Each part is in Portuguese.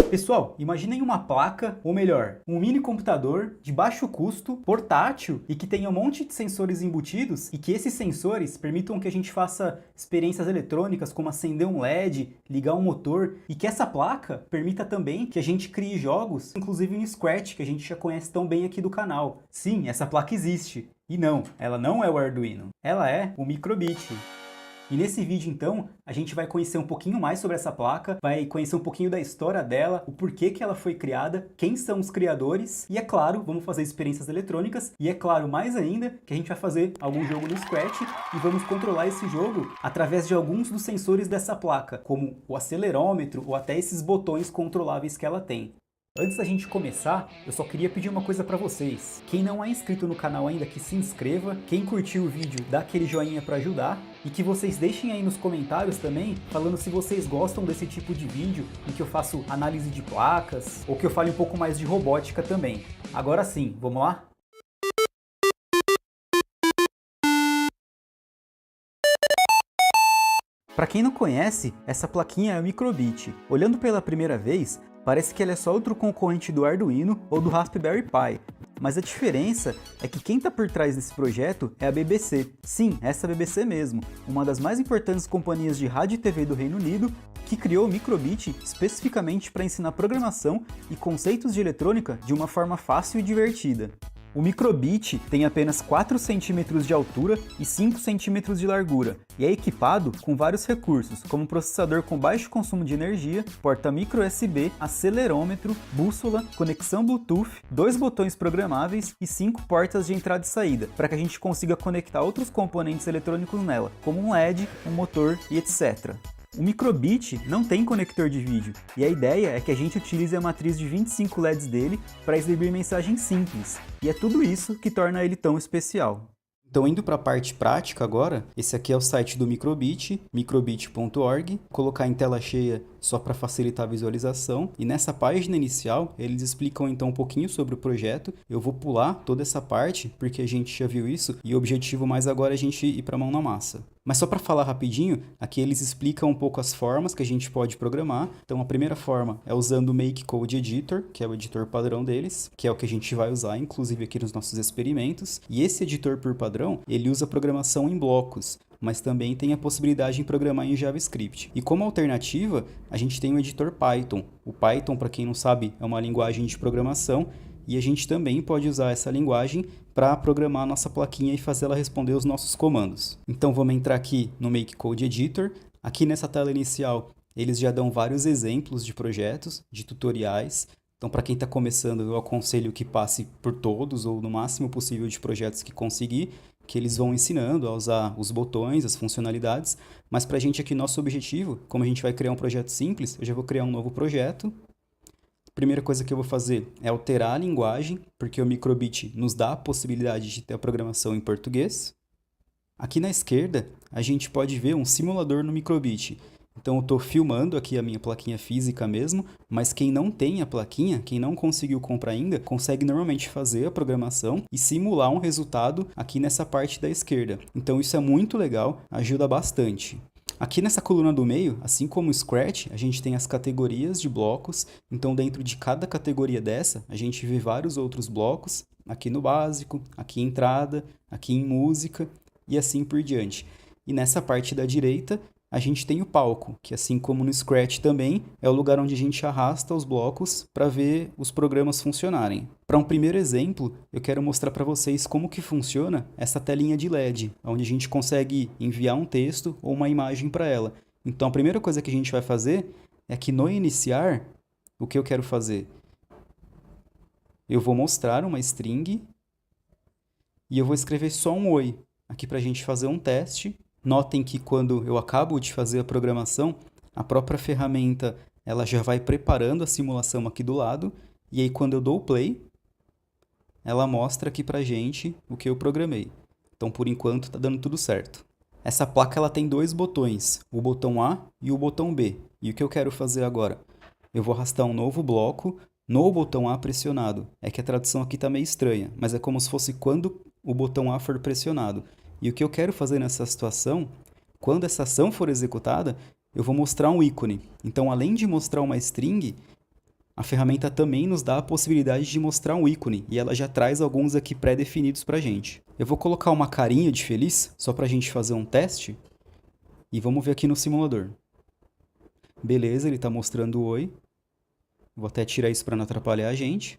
Pessoal, imaginem uma placa, ou melhor, um mini computador de baixo custo, portátil e que tenha um monte de sensores embutidos e que esses sensores permitam que a gente faça experiências eletrônicas como acender um LED, ligar um motor e que essa placa permita também que a gente crie jogos, inclusive no Scratch, que a gente já conhece tão bem aqui do canal. Sim, essa placa existe. E não, ela não é o Arduino, ela é o Microbit. E nesse vídeo, então, a gente vai conhecer um pouquinho mais sobre essa placa, vai conhecer um pouquinho da história dela, o porquê que ela foi criada, quem são os criadores, e é claro, vamos fazer experiências eletrônicas, e é claro, mais ainda, que a gente vai fazer algum jogo no Scratch, e vamos controlar esse jogo através de alguns dos sensores dessa placa, como o acelerômetro, ou até esses botões controláveis que ela tem. Antes da gente começar, eu só queria pedir uma coisa pra vocês. Quem não é inscrito no canal ainda, que se inscreva. Quem curtiu o vídeo, dá aquele joinha pra ajudar. E que vocês deixem aí nos comentários também, falando se vocês gostam desse tipo de vídeo, em que eu faço análise de placas, ou que eu fale um pouco mais de robótica também. Agora sim, vamos lá? Para quem não conhece, essa plaquinha é o Microbit. Olhando pela primeira vez, parece que ela é só outro concorrente do Arduino ou do Raspberry Pi. Mas a diferença é que quem está por trás desse projeto é a BBC. Sim, essa BBC mesmo, uma das mais importantes companhias de rádio e TV do Reino Unido, que criou o Microbit especificamente para ensinar programação e conceitos de eletrônica de uma forma fácil e divertida. O Microbit tem apenas 4 cm de altura e 5 cm de largura, e é equipado com vários recursos, como processador com baixo consumo de energia, porta micro USB, acelerômetro, bússola, conexão Bluetooth, 2 botões programáveis e 5 portas de entrada e saída, para que a gente consiga conectar outros componentes eletrônicos nela, como um LED, um motor e etc. O Microbit não tem conector de vídeo, e a ideia é que a gente utilize a matriz de 25 LEDs dele para exibir mensagens simples, e é tudo isso que torna ele tão especial. Então, indo para a parte prática agora, esse aqui é o site do Microbit, microbit.org. Vou colocar em tela cheia só para facilitar a visualização. E nessa página inicial, eles explicam então um pouquinho sobre o projeto. Eu vou pular toda essa parte, porque a gente já viu isso, e o objetivo mais agora é a gente ir para a mão na massa. Mas só para falar rapidinho, aqui eles explicam um pouco as formas que a gente pode programar. Então, a primeira forma é usando o Make Code Editor, que é o editor padrão deles, que é o que a gente vai usar, inclusive aqui nos nossos experimentos. E esse editor por padrão, ele usa programação em blocos, mas também tem a possibilidade de programar em JavaScript. E como alternativa, a gente tem o editor Python. O Python, para quem não sabe, é uma linguagem de programação, e a gente também pode usar essa linguagem para programar a nossa plaquinha e fazer ela responder os nossos comandos. Então vamos entrar aqui no Make Code Editor. Aqui nessa tela inicial, eles já dão vários exemplos de projetos, de tutoriais. Então, para quem está começando, eu aconselho que passe por todos, ou no máximo possível de projetos que conseguir, que eles vão ensinando a usar os botões, as funcionalidades. Mas para a gente aqui, nosso objetivo, como a gente vai criar um projeto simples, eu já vou criar um novo projeto. Primeira coisa que eu vou fazer é alterar a linguagem, porque o Microbit nos dá a possibilidade de ter a programação em português. Aqui na esquerda, a gente pode ver um simulador no Microbit. Então, eu estou filmando aqui a minha plaquinha física mesmo, mas quem não tem a plaquinha, quem não conseguiu comprar ainda, consegue normalmente fazer a programação e simular um resultado aqui nessa parte da esquerda. Então, isso é muito legal, ajuda bastante. Aqui nessa coluna do meio, assim como o Scratch, a gente tem as categorias de blocos. Então, dentro de cada categoria dessa, a gente vê vários outros blocos. Aqui no básico, aqui em entrada, aqui em música e assim por diante. E nessa parte da direita, a gente tem o palco, que assim como no Scratch também, é o lugar onde a gente arrasta os blocos para ver os programas funcionarem. Para um primeiro exemplo, eu quero mostrar para vocês como que funciona essa telinha de LED, onde a gente consegue enviar um texto ou uma imagem para ela. Então, a primeira coisa que a gente vai fazer é que no iniciar, o que eu quero fazer? Eu vou mostrar uma string e eu vou escrever só um oi, aqui para a gente fazer um teste. Notem que quando eu acabo de fazer a programação, a própria ferramenta ela já vai preparando a simulação aqui do lado, e aí quando eu dou o play, ela mostra aqui pra gente o que eu programei. Então, por enquanto, está dando tudo certo. Essa placa ela tem 2 botões, o botão A e o botão B. E o que eu quero fazer agora? Eu vou arrastar um novo bloco no botão A pressionado. É que a tradução aqui está meio estranha, mas é como se fosse quando o botão A for pressionado. E o que eu quero fazer nessa situação, quando essa ação for executada, eu vou mostrar um ícone. Então, além de mostrar uma string, a ferramenta também nos dá a possibilidade de mostrar um ícone, e ela já traz alguns aqui pré-definidos para a gente. Eu vou colocar uma carinha de feliz, só para a gente fazer um teste, e vamos ver aqui no simulador. Beleza, ele está mostrando o oi. Vou até tirar isso para não atrapalhar a gente.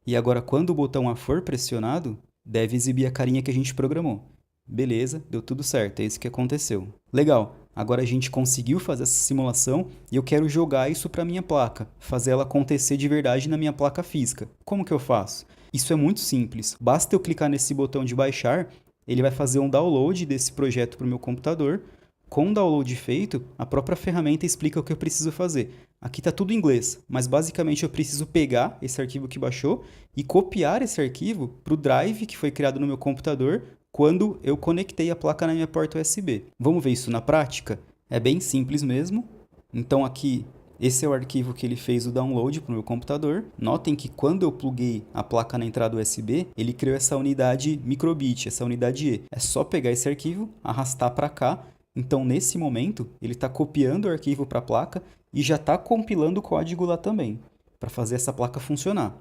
E agora, quando o botão A for pressionado, deve exibir a carinha que a gente programou. Beleza, deu tudo certo, é isso que aconteceu. Legal, agora a gente conseguiu fazer essa simulação e eu quero jogar isso para a minha placa, fazer ela acontecer de verdade na minha placa física. Como que eu faço? Isso é muito simples, basta eu clicar nesse botão de baixar, ele vai fazer um download desse projeto para o meu computador. Com o download feito, a própria ferramenta explica o que eu preciso fazer. Aqui está tudo em inglês, mas basicamente eu preciso pegar esse arquivo que baixou e copiar esse arquivo para o drive que foi criado no meu computador quando eu conectei a placa na minha porta USB. Vamos ver isso na prática? É bem simples mesmo. Então aqui, esse é o arquivo que ele fez o download para o meu computador. Notem que quando eu pluguei a placa na entrada USB, ele criou essa unidade microbit, essa unidade E. É só pegar esse arquivo, arrastar para cá. Então, nesse momento, ele está copiando o arquivo para a placa e já está compilando o código lá também, para fazer essa placa funcionar.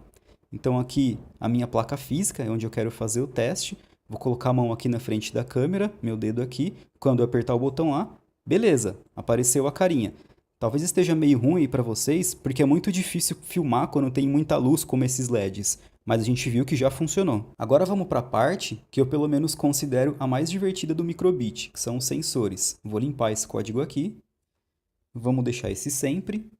Então, aqui, a minha placa física é onde eu quero fazer o teste. Vou colocar a mão aqui na frente da câmera, meu dedo aqui. Quando eu apertar o botão A, beleza, apareceu a carinha. Talvez esteja meio ruim para vocês, porque é muito difícil filmar quando tem muita luz como esses LEDs. Mas a gente viu que já funcionou. Agora vamos para a parte que eu pelo menos considero a mais divertida do microbit, que são os sensores. Vou limpar esse código aqui. Vamos deixar esse sempre.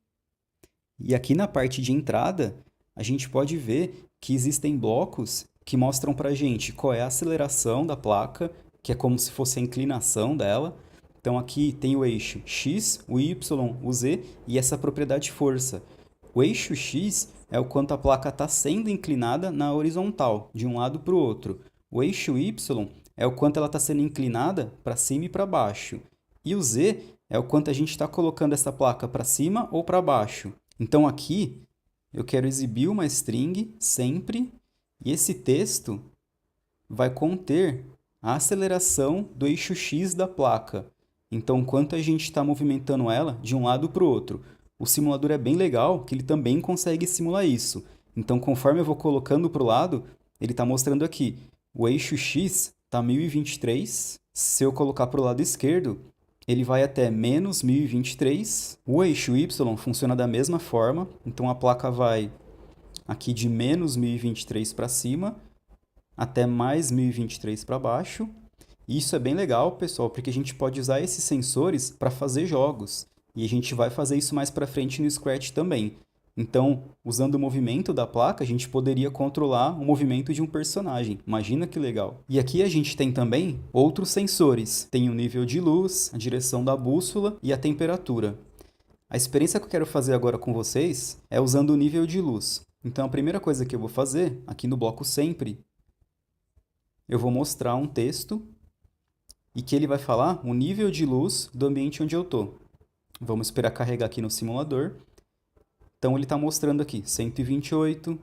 E aqui na parte de entrada, a gente pode ver que existem blocos que mostram para a gente qual é a aceleração da placa, que é como se fosse a inclinação dela. Então aqui tem o eixo X, o Y, o Z e essa propriedade força. O eixo X é o quanto a placa está sendo inclinada na horizontal, de um lado para o outro. O eixo Y é o quanto ela está sendo inclinada para cima e para baixo. E o Z é o quanto a gente está colocando essa placa para cima ou para baixo. Então aqui eu quero exibir uma string sempre, e esse texto vai conter a aceleração do eixo X da placa. Então, quanto a gente está movimentando ela de um lado para o outro. O simulador é bem legal, que ele também consegue simular isso. Então, conforme eu vou colocando para o lado, ele está mostrando aqui. O eixo X está 1023. Se eu colocar para o lado esquerdo, ele vai até menos 1023. O eixo Y funciona da mesma forma. Então, a placa vai aqui de menos 1023 para cima até mais 1023 para baixo. E isso é bem legal, pessoal, porque a gente pode usar esses sensores para fazer jogos. E a gente vai fazer isso mais para frente no Scratch também. Então, usando o movimento da placa, a gente poderia controlar o movimento de um personagem. Imagina que legal. E aqui a gente tem também outros sensores. Tem o nível de luz, a direção da bússola e a temperatura. A experiência que eu quero fazer agora com vocês é usando o nível de luz. Então, a primeira coisa que eu vou fazer, aqui no bloco sempre, eu vou mostrar um texto e que ele vai falar o nível de luz do ambiente onde eu estou. Vamos esperar carregar aqui no simulador. Então, ele está mostrando aqui 128,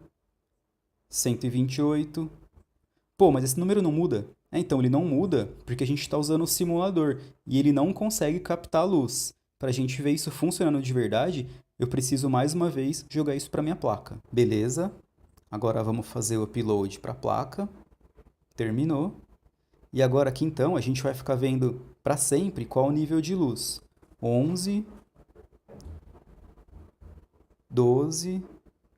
128. Pô, mas esse número não muda? Então, ele não muda porque a gente está usando o simulador e ele não consegue captar a luz. Para a gente ver isso funcionando de verdade, eu preciso mais uma vez jogar isso para minha placa. Beleza. Agora vamos fazer o upload para a placa. Terminou. E agora aqui então a gente vai ficar vendo para sempre qual o nível de luz. 11, 12,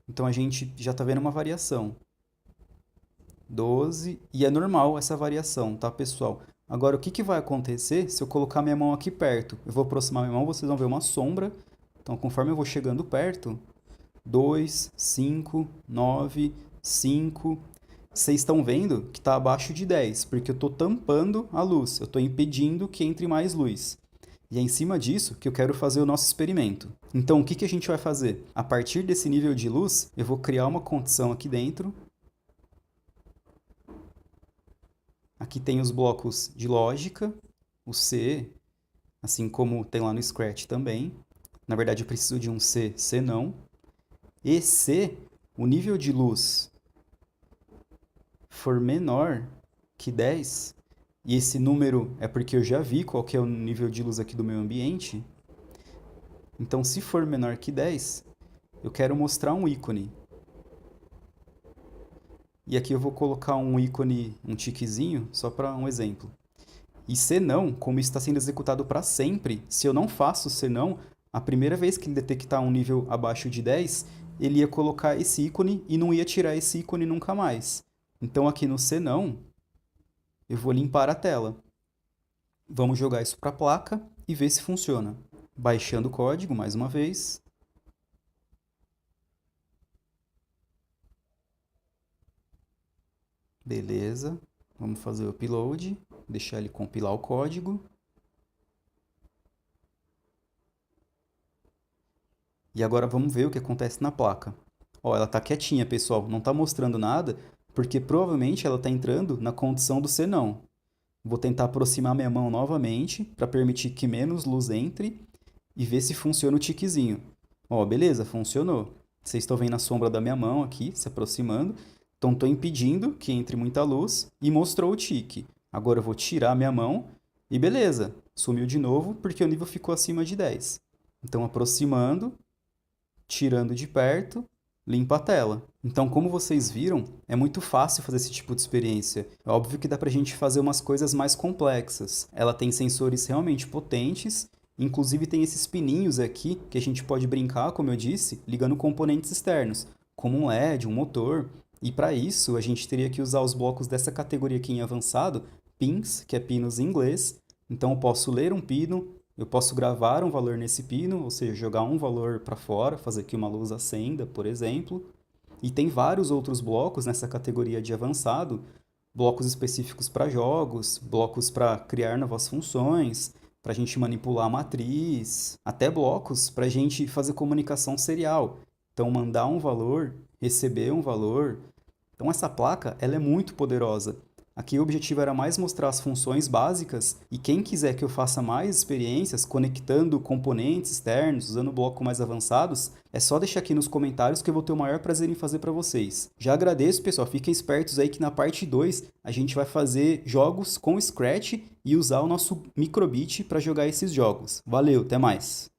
então a gente já está vendo uma variação. 12, e é normal essa variação, tá, pessoal? Agora, o que vai acontecer se eu colocar minha mão aqui perto? Eu vou aproximar minha mão, vocês vão ver uma sombra. Então, conforme eu vou chegando perto, 2, 5, 9, 5... Vocês estão vendo que está abaixo de 10, porque eu estou tampando a luz, eu estou impedindo que entre mais luz. E é em cima disso que eu quero fazer o nosso experimento. Então, o que a gente vai fazer? A partir desse nível de luz, eu vou criar uma condição aqui dentro. Aqui tem os blocos de lógica, o C, assim como tem lá no Scratch também. Na verdade, eu preciso de um C, C não. E se o nível de luz for menor que 10, e esse número é porque eu já vi qual que é o nível de luz aqui do meu ambiente, então se for menor que 10, eu quero mostrar um ícone. E aqui eu vou colocar um ícone, um tiquezinho, só para um exemplo. E senão, como isso está sendo executado para sempre, se eu não faço senão, a primeira vez que ele detectar um nível abaixo de 10, ele ia colocar esse ícone e não ia tirar esse ícone nunca mais. Então aqui no senão, eu vou limpar a tela. Vamos jogar isso para a placa e ver se funciona. Baixando o código mais uma vez. Beleza. Vamos fazer o upload, deixar ele compilar o código. E agora vamos ver o que acontece na placa. Ó, ela está quietinha, pessoal, não está mostrando nada, porque provavelmente ela está entrando na condição do senão. Vou tentar aproximar minha mão novamente para permitir que menos luz entre e ver se funciona o tiquezinho. Ó, beleza, funcionou. Vocês estão vendo a sombra da minha mão aqui se aproximando. Então estou impedindo que entre muita luz e mostrou o tique. Agora eu vou tirar a minha mão e beleza, sumiu de novo porque o nível ficou acima de 10. Então aproximando, tirando de perto, limpa a tela. Então, como vocês viram, é muito fácil fazer esse tipo de experiência. É óbvio que dá pra gente fazer umas coisas mais complexas. Ela tem sensores realmente potentes, inclusive tem esses pininhos aqui que a gente pode brincar, como eu disse, ligando componentes externos, como um LED, um motor. E para isso, a gente teria que usar os blocos dessa categoria aqui em avançado, pins, que é pinos em inglês. Então, eu posso ler um pino, eu posso gravar um valor nesse pino, ou seja, jogar um valor para fora, fazer que uma luz acenda, por exemplo. E tem vários outros blocos nessa categoria de avançado, blocos específicos para jogos, blocos para criar novas funções, para a gente manipular a matriz, até blocos para a gente fazer comunicação serial. Então, mandar um valor, receber um valor. Então, essa placa ela é muito poderosa. Aqui o objetivo era mais mostrar as funções básicas e quem quiser que eu faça mais experiências conectando componentes externos, usando blocos mais avançados, é só deixar aqui nos comentários que eu vou ter o maior prazer em fazer para vocês. Já agradeço, pessoal, fiquem espertos aí que na parte 2 a gente vai fazer jogos com Scratch e usar o nosso microbit para jogar esses jogos. Valeu, até mais!